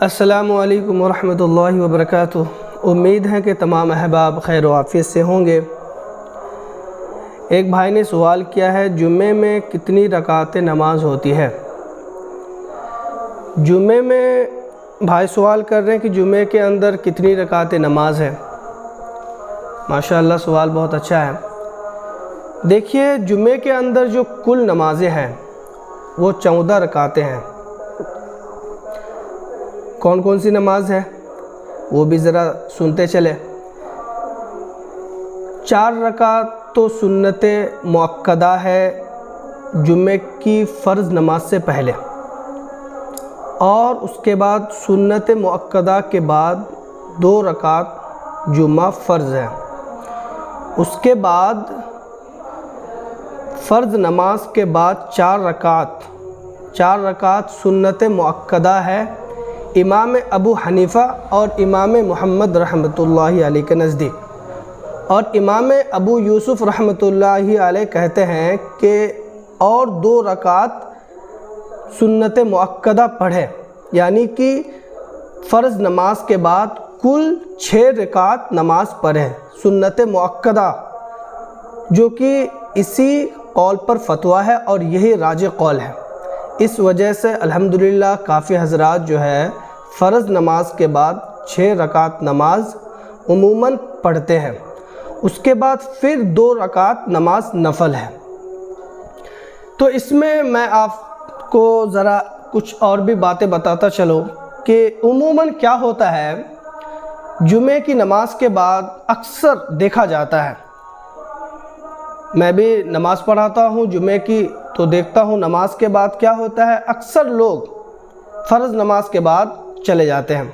السلام علیکم ورحمۃ اللہ وبرکاتہ۔ امید ہے کہ تمام احباب خیر و عافیت سے ہوں گے۔ ایک بھائی نے سوال کیا ہے، جمعے میں کتنی رکعت نماز ہوتی ہے؟ جمعے میں بھائی سوال کر رہے ہیں کہ جمعے کے اندر کتنی رکعت نماز ہے۔ ماشاءاللہ سوال بہت اچھا ہے۔ دیکھیے، جمعے کے اندر جو کل نمازیں ہیں وہ 14 رکعتیں ہیں۔ کون کون سی نماز ہے وہ بھی ذرا سنتے چلے۔ 4 رکعت تو سنت مؤکدہ ہے جمعے کی فرض نماز سے پہلے، اور اس کے بعد سنت مؤکدہ کے بعد 2 رکعت جمعہ فرض ہے۔ اس کے بعد فرض نماز کے بعد 4 رکعت سنت مؤکدہ ہے امام ابو حنیفہ اور امام محمد رحمۃ اللہ علیہ کے نزدیک، اور امام ابو یوسف رحمۃ اللہ علیہ کہتے ہیں کہ اور 2 رکعت سنت مؤکدہ پڑھے، یعنی کہ فرض نماز کے بعد کل 6 رکعت نماز پڑھے سنت مؤکدہ، جو کہ اسی قول پر فتویٰ ہے اور یہی راجح قول ہے۔ اس وجہ سے الحمدللہ کافی حضرات جو ہے فرض نماز کے بعد 6 رکعت نماز عموماً پڑھتے ہیں۔ اس کے بعد پھر 2 رکعت نماز نفل ہے۔ تو اس میں آپ کو ذرا کچھ اور بھی باتیں بتاتا چلو کہ عموماً کیا ہوتا ہے، جمعے کی نماز کے بعد اکثر دیکھا جاتا ہے، میں بھی نماز پڑھاتا ہوں جمعے کی، تو دیکھتا ہوں نماز کے بعد کیا ہوتا ہے، اکثر لوگ فرض نماز کے بعد چلے جاتے ہیں۔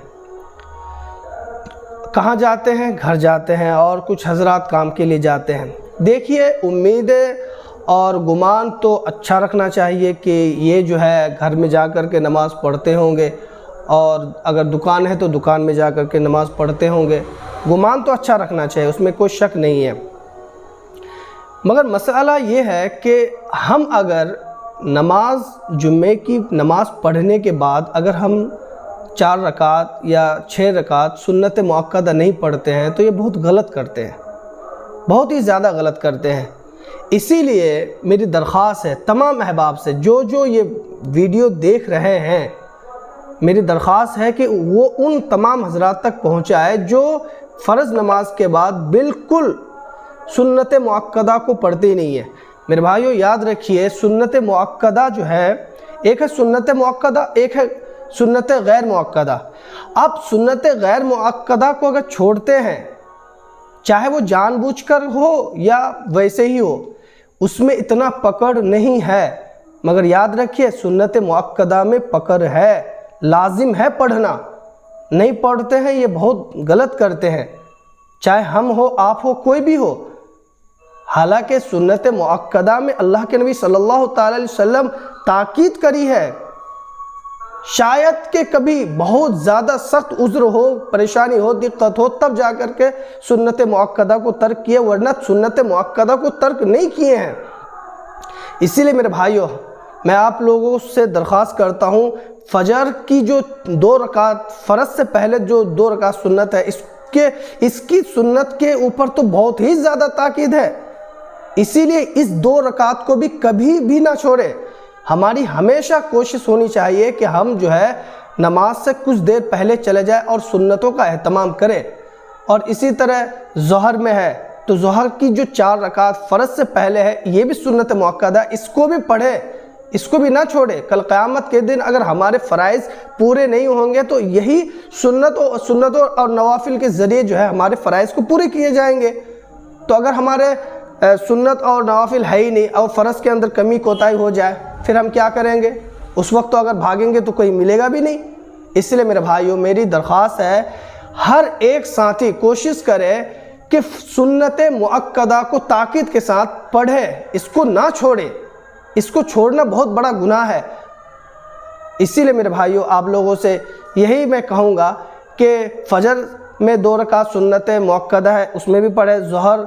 کہاں جاتے ہیں؟ گھر جاتے ہیں، اور کچھ حضرات کام کے لیے جاتے ہیں۔ دیکھیے، امیدیں اور گمان تو اچھا رکھنا چاہیے کہ یہ جو ہے گھر میں جا کر کے نماز پڑھتے ہوں گے، اور اگر دکان ہے تو دکان میں جا کر کے نماز پڑھتے ہوں گے۔ گمان تو اچھا رکھنا چاہیے، اس میں کوئی شک نہیں ہے، مگر مسئلہ یہ ہے کہ ہم اگر نماز جمعے کی نماز پڑھنے کے بعد اگر ہم 4 رکعت یا 6 رکعت سنت مؤکدہ نہیں پڑھتے ہیں تو یہ بہت غلط کرتے ہیں، بہت ہی زیادہ غلط کرتے ہیں۔ اسی لیے میری درخواست ہے تمام احباب سے، جو یہ ویڈیو دیکھ رہے ہیں، میری درخواست ہے کہ وہ ان تمام حضرات تک پہنچائے جو فرض نماز کے بعد بالکل سنت مؤکدہ کو پڑھتے ہی نہیں ہے۔ میرے بھائیو یاد رکھیے، سنت مؤکدہ جو ہے، ایک ہے سنت مؤکدہ، ایک ہے سنت غیر مؤکدہ۔ اب سنت غیر مؤکدہ کو اگر چھوڑتے ہیں، چاہے وہ جان بوجھ کر ہو یا ویسے ہی ہو، اس میں اتنا پکڑ نہیں ہے، مگر یاد رکھیے سنت مؤکدہ میں پکڑ ہے، لازم ہے پڑھنا۔ نہیں پڑھتے ہیں یہ بہت غلط کرتے ہیں، چاہے ہم ہو، آپ ہو، کوئی بھی ہو۔ حالانکہ سنت مؤکدہ میں اللہ کے نبی صلی اللہ تعالی علیہ وسلم تاکید کری ہے، شاید کہ کبھی بہت زیادہ سخت عذر ہو، پریشانی ہو، دقت ہو، تب جا کر کے سنت مؤکدہ کو ترک کیے، ورنہ سنت مؤکدہ کو ترک نہیں کیے ہیں۔ اسی لیے میرے بھائیو، میں آپ لوگوں سے درخواست کرتا ہوں، فجر کی جو 2 رکعت فرض سے پہلے جو 2 رکعت سنت ہے، اس کی سنت کے اوپر تو بہت ہی زیادہ تاکید ہے، اسی لیے اس 2 رکعت کو بھی کبھی بھی نہ چھوڑے۔ ہماری ہمیشہ کوشش ہونی چاہیے کہ ہم جو ہے نماز سے کچھ دیر پہلے چلے جائیں اور سنتوں کا اہتمام کریں۔ اور اسی طرح ظہر میں ہے تو ظہر کی جو 4 رکعت فرض سے پہلے ہے، یہ بھی سنت مؤکدہ ہے، اس کو بھی پڑھے، اس کو بھی نہ چھوڑے۔ کل قیامت کے دن اگر ہمارے فرائض پورے نہیں ہوں گے تو یہی سنتوں اور نوافل کے ذریعے جو ہے ہمارے فرائض کو پورے کیے جائیں گے۔ تو اگر ہمارے سنت اور نوافل ہے ہی نہیں اور فرض کے اندر کمی کوتاہی ہو جائے، پھر ہم کیا کریں گے؟ اس وقت تو اگر بھاگیں گے تو کوئی ملے گا بھی نہیں۔ اس لیے میرے بھائیوں، میری درخواست ہے ہر ایک ساتھی کوشش کرے کہ سنت مؤکدہ کو تاکید کے ساتھ پڑھے، اس کو نہ چھوڑے، اس کو چھوڑنا بہت بڑا گناہ ہے۔ اسی لیے میرے بھائیوں، آپ لوگوں سے یہی میں کہوں گا کہ فجر میں 2 رکعت سنت مؤکدہ ہے، اس میں بھی پڑھے، ظہر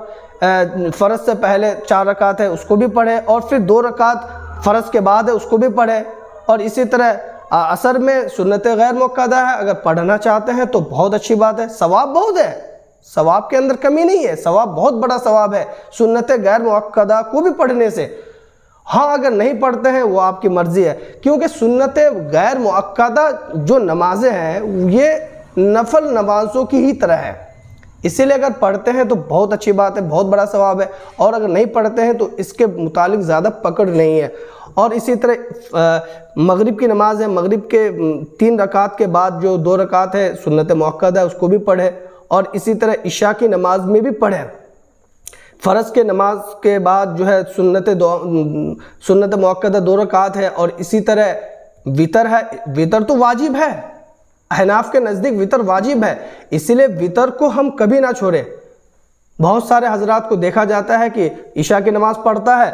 فرض سے پہلے 4 رکعت ہے، اس کو بھی پڑھے، اور پھر 2 رکعت فرض کے بعد ہے، اس کو بھی پڑھے، اور اسی طرح عصر میں سنت غیر مؤکدہ ہے، اگر پڑھنا چاہتے ہیں تو بہت اچھی بات ہے، ثواب بہت ہے، ثواب کے اندر کمی نہیں ہے، ثواب بہت بڑا ثواب ہے سنت غیر مؤکدہ کو بھی پڑھنے سے۔ ہاں اگر نہیں پڑھتے ہیں وہ آپ کی مرضی ہے، کیونکہ سنت غیر مؤکدہ جو نمازیں ہیں یہ نفل نمازوں کی ہی طرح ہے، اسی لیے اگر پڑھتے ہیں تو بہت اچھی بات ہے، بہت بڑا ثواب ہے، اور اگر نہیں پڑھتے ہیں تو اس کے متعلق زیادہ پکڑ نہیں ہے۔ اور اسی طرح مغرب کی نماز ہے، مغرب کے 3 رکعت کے بعد جو 2 رکعت ہے سنت مؤکدہ ہے، اس کو بھی پڑھے، اور اسی طرح عشاء کی نماز میں بھی پڑھے۔ فرض کے نماز کے بعد جو ہے سنت مؤکدہ 2 رکعت ہے، اور اسی طرح وطر ہے، وطر تو واجب ہے، احناف کے نزدیک وطر واجب ہے، اسی لیے وطر کو ہم کبھی نہ چھوڑیں۔ بہت سارے حضرات کو دیکھا جاتا ہے کہ عشاء کی نماز پڑھتا ہے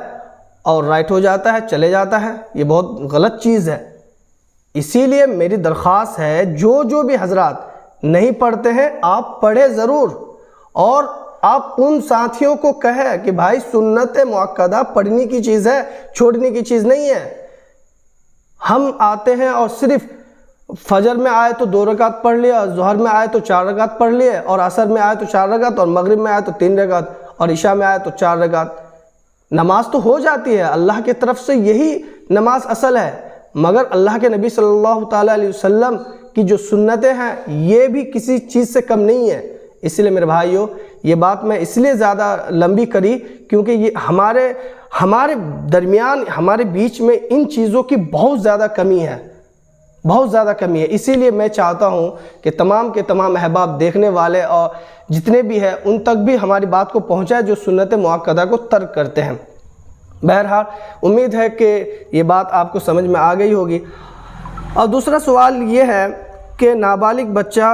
اور رائٹ ہو جاتا ہے، چلے جاتا ہے، یہ بہت غلط چیز ہے۔ اسی لیے میری درخواست ہے جو بھی حضرات نہیں پڑھتے ہیں آپ پڑھیں ضرور، اور آپ ان ساتھیوں کو کہیں کہ بھائی سنت مؤکدہ پڑھنے کی چیز ہے، چھوڑنے کی چیز نہیں ہے۔ ہم آتے ہیں اور صرف فجر میں آئے تو 2 رکعت پڑھ لیا، ظہر میں آئے تو 4 رکعت پڑھ لیے، اور عصر میں آئے تو 4 رکعت، اور مغرب میں آئے تو 3 رکعت، اور عشاء میں آئے تو 4 رکعت۔ نماز تو ہو جاتی ہے، اللہ کی طرف سے یہی نماز اصل ہے، مگر اللہ کے نبی صلی اللہ تعالیٰ علیہ وسلم کی جو سنتیں ہیں یہ بھی کسی چیز سے کم نہیں ہے۔ اس لیے میرے بھائیوں یہ بات میں اس لیے زیادہ لمبی کری کیونکہ یہ ہمارے درمیان، ہمارے بیچ میں ان چیزوں کی بہت زیادہ کمی ہے، بہت زیادہ کمی ہے۔ اسی لیے میں چاہتا ہوں کہ تمام کے تمام احباب دیکھنے والے اور جتنے بھی ہیں ان تک بھی ہماری بات کو پہنچائے جو سنت مؤکدہ کو ترک کرتے ہیں۔ بہرحال امید ہے کہ یہ بات آپ کو سمجھ میں آ گئی ہوگی۔ اور دوسرا سوال یہ ہے کہ نابالغ بچہ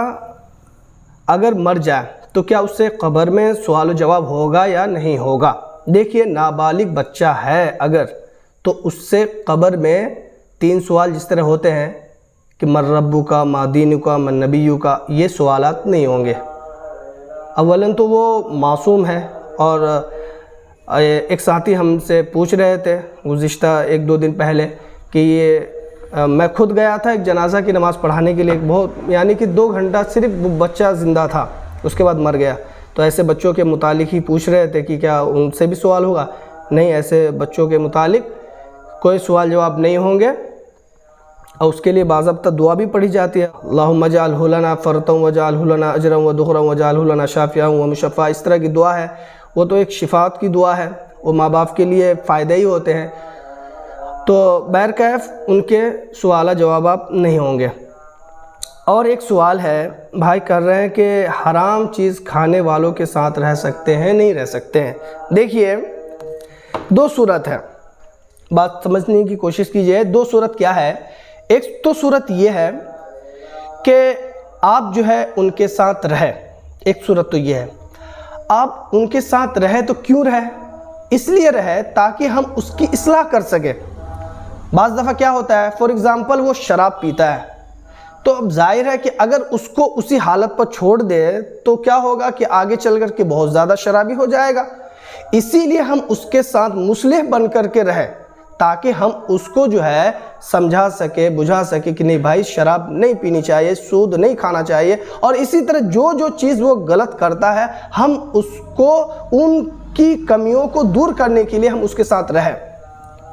اگر مر جائے تو کیا اس سے قبر میں سوال و جواب ہوگا یا نہیں ہوگا؟ دیکھیے نابالغ بچہ ہے اگر تو اس سے قبر میں 3 سوال جس طرح ہوتے ہیں کہ من ربک ما دینک من نبیک، یہ سوالات نہیں ہوں گے۔ اولاً تو وہ معصوم ہے، اور ایک ساتھی ہم سے پوچھ رہے تھے گزشتہ 1-2 دن پہلے کہ میں خود گیا تھا ایک جنازہ کی نماز پڑھانے کے لیے، بہت یعنی کہ 2 گھنٹہ صرف وہ بچہ زندہ تھا، اس کے بعد مر گیا۔ تو ایسے بچوں کے متعلق ہی پوچھ رہے تھے کہ کیا ان سے بھی سوال ہوگا؟ نہیں، ایسے بچوں کے متعلق کوئی سوال جواب نہیں ہوں گے، اور اس کے لیے باضابطہ دعا بھی پڑھی جاتی ہے، اللہم اجعلہ لنا فرطا واجعلہ لنا اجرا ودخرا واجعلہ لنا شافعا ومشفعا، اس طرح کی دعا ہے۔ وہ تو ایک شفاعت کی دعا ہے، وہ ماں باپ کے لیے فائدہ ہی ہوتے ہیں، تو بہرکیف ان کے سوال جوابات نہیں ہوں گے۔ اور ایک سوال ہے بھائی کر رہے ہیں کہ حرام چیز کھانے والوں کے ساتھ رہ سکتے ہیں نہیں رہ سکتے ہیں؟ دیکھیے 2 صورت ہے، بات سمجھنے کی کوشش کیجئے۔ 2 صورت کیا ہے؟ ایک تو صورت یہ ہے کہ آپ جو ہے ان کے ساتھ رہے، ایک صورت تو یہ ہے آپ ان کے ساتھ رہے تو کیوں رہے؟ اس لیے رہے تاکہ ہم اس کی اصلاح کر سکیں۔ بعض دفعہ کیا ہوتا ہے، فار ایگزامپل وہ شراب پیتا ہے، تو اب ظاہر ہے کہ اگر اس کو اسی حالت پر چھوڑ دے تو کیا ہوگا کہ آگے چل کر کے بہت زیادہ شرابی ہو جائے گا۔ اسی لیے ہم اس کے ساتھ مصلح بن کر کے رہے تاکہ ہم اس کو جو ہے سمجھا سکے، بجھا سکے کہ نہیں بھائی شراب نہیں پینی چاہیے، سود نہیں کھانا چاہیے، اور اسی طرح جو چیز وہ غلط کرتا ہے ہم اس کو ان کی کمیوں کو دور کرنے کے لیے ہم اس کے ساتھ رہیں۔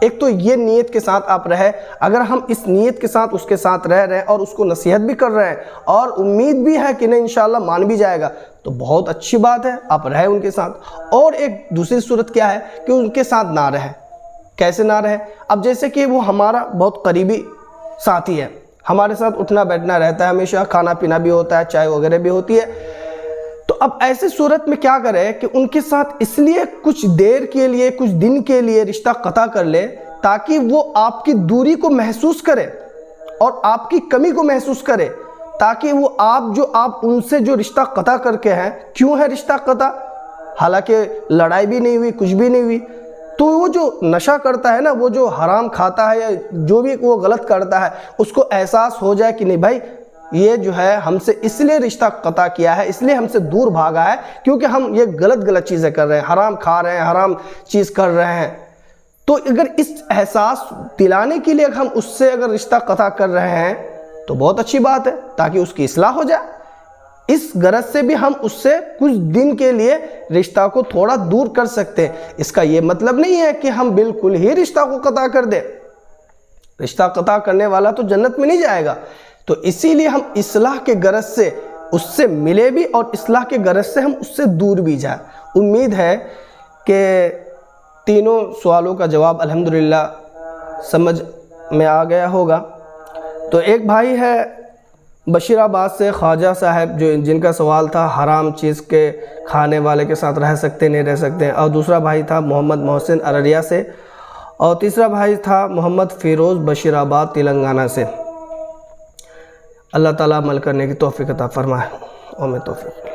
ایک تو یہ نیت کے ساتھ آپ رہے، اگر ہم اس نیت کے ساتھ اس کے ساتھ رہ رہے ہیں اور اس کو نصیحت بھی کر رہے ہیں اور امید بھی ہے کہ نہیں انشاءاللہ مان بھی جائے گا تو بہت اچھی بات ہے، آپ رہیں ان کے ساتھ۔ اور ایک دوسری صورت کیا ہے کہ ان کے ساتھ نہ رہے۔ کیسے نہ رہے؟ اب جیسے کہ وہ ہمارا بہت قریبی ساتھی ہے، ہمارے ساتھ اٹھنا بیٹھنا رہتا ہے، ہمیشہ کھانا پینا بھی ہوتا ہے، چائے وغیرہ بھی ہوتی ہے، تو اب ایسی صورت میں کیا کرے کہ ان کے ساتھ اس لیے کچھ دیر کے لیے، کچھ دن کے لیے رشتہ قطع کر لے تاکہ وہ آپ کی دوری کو محسوس کرے اور آپ کی کمی کو محسوس کرے، تاکہ وہ آپ ان سے جو رشتہ قطع کر کے ہیں، کیوں ہے رشتہ قطع؟ حالانکہ لڑائی بھی نہیں ہوئی، کچھ بھی نہیں ہوئی، تو وہ جو نشہ کرتا ہے نا، وہ جو حرام کھاتا ہے یا جو بھی وہ غلط کرتا ہے، اس کو احساس ہو جائے کہ نہیں بھائی یہ جو ہے ہم سے اس لیے رشتہ قطع کیا ہے، اس لیے ہم سے دور بھاگا ہے کیونکہ ہم یہ غلط چیزیں کر رہے ہیں، حرام کھا رہے ہیں، حرام چیز کر رہے ہیں، تو اگر اس احساس دلانے کے لیے ہم اس سے اگر رشتہ قطع کر رہے ہیں تو بہت اچھی بات ہے، تاکہ اس کی اصلاح ہو جائے۔ اس غرض سے بھی ہم اس سے کچھ دن کے لیے رشتہ کو تھوڑا دور کر سکتے ہیں۔ اس کا یہ مطلب نہیں ہے کہ ہم بالکل ہی رشتہ کو قطع کر دیں۔ رشتہ قطع کرنے والا تو جنت میں نہیں جائے گا۔ تو اسی لیے ہم اصلاح کے غرض سے اس سے ملے بھی اور اصلاح کے غرض سے ہم اس سے دور بھی جائیں۔ امید ہے کہ تینوں سوالوں کا جواب الحمدللہ سمجھ میں آ گیا ہوگا۔ تو ایک بھائی ہے بشیر آباد سے خواجہ صاحب، جن کا سوال تھا حرام چیز کے کھانے والے کے ساتھ رہ سکتے نہیں رہ سکتے، اور دوسرا بھائی تھا محمد محسن ارریہ سے، اور تیسرا بھائی تھا محمد فیروز بشیر آباد تلنگانہ سے۔ اللہ تعالیٰ عمل کرنے کی توفیق عطا فرمائے۔ توفیق